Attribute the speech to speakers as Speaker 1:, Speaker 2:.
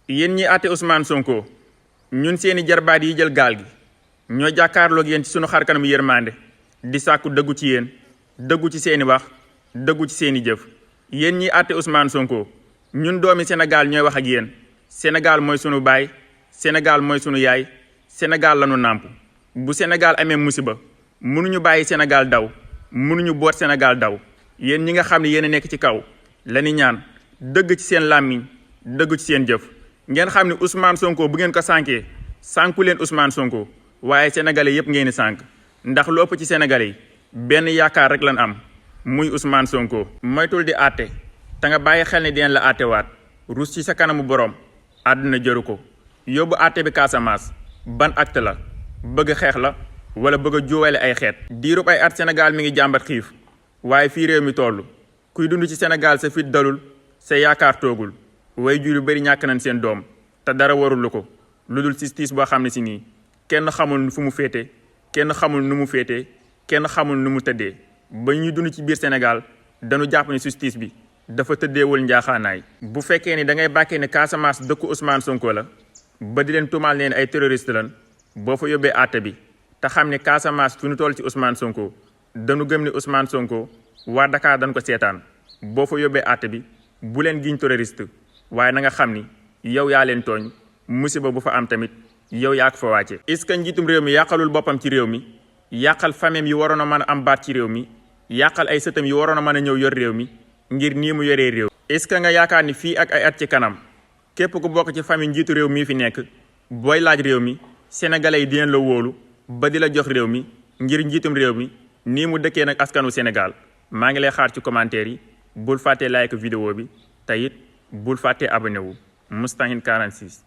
Speaker 1: yéen ñi àtte Ousmane Sonko ñun seeni jarbaat yi jël gaal gi ñoo jàkkaarloog yéen ci sunu xarkanam yërmande di sàkku dëggu ci yéen dëggu ci seeni wax dëggu ci seeni jëf. yéen ñi àtte Ousmane Sonko ñun doomi Sénégal ñooy wax ak yéen. Sénégal mooy sunu baay Sénégal mooy sunu yaay Sénégal lanu nàmp bu Sénégal amee musiba mënuñu bàyyi Sénégal daw mënuñu boot Sénégal daw. yéen ñi nga xam ne yéen a nekk ci kaw lañu ñaan dëgg ci seen làmmiñ dëgg ci seen jëf ngeen xam ne Ousmane Sonko bu ngeen ko sànkee sànku leen Ousmane Sonko waaye sénégalais yépp ngeen di sànk ndax lu ëpp ci sénégalais yi benn yaakaar rek lan am muy Ousmane Sonko. moytul di àtte te nga bàyyi xel ne dinañ la àttewaat rus ci sa kanamu borom àdduna jëru ko. yóbbu àtte bi Kasamas ban acte la bëgg xeex la wala bëgg a juwale ay xeet. diirub ay at Sénégal mi ngi jàmbat xiif waaye fii réew mi toll kuy dund ci Sénégal sa fit dalul sa yaakaar toogul way jur yu bari ñàkk nañ seen doom te dara warulu ko lu dul justice boo xam ne si nii kenn xamul fu mu féete kenn xamul nu mu féete kenn xamul nu mu tëddee. ba ñuy dund ci biir Sénégal dañu jàpp ne justice bi dafa tëddeewul njaaxaanaay. bu fekkee ni da ngay bàkkee ne Kasamas dëkku Ousmane Sonko la ba di leen tumaal leen ay terroriste lan boo fa yóbbee àtte bi te xam ne Kasamas fu ñu toll ci Ousmane Sonko dañu gëm ne Ousmane Sonko waa Dakar dañ ko seetaan boo fa yóbbee àtte bi bu leen giñ terroriste waaye na nga xam ni yow yaa leen tooñ musiba bu fa am tamit yow yaa ko fa wàcce. est-ce que njiitum réew mi yàqalul boppam ci réew mi yàqal famem yi waroon a mën a am baat ci réew mi yàqal ay sëtam yi waroon a mën a ñëw yor réew mi ngir nii mu yoree réew. est-ce que nga yaakaar ni fii ak ay at ci kanam képp ku bokk ci famille njiitu réew mii fi nekk booy laaj réew mi sénégalais yi dinañ la wóolu ba di la jox réew mi ngir njiitum réew mi nii mu dëkkee nag askanu Sénégal. maa ngi lay xaar ci commentaire yi bul fàtte like vidéo bi te it bul fàtte abonné wu Moustahine 46.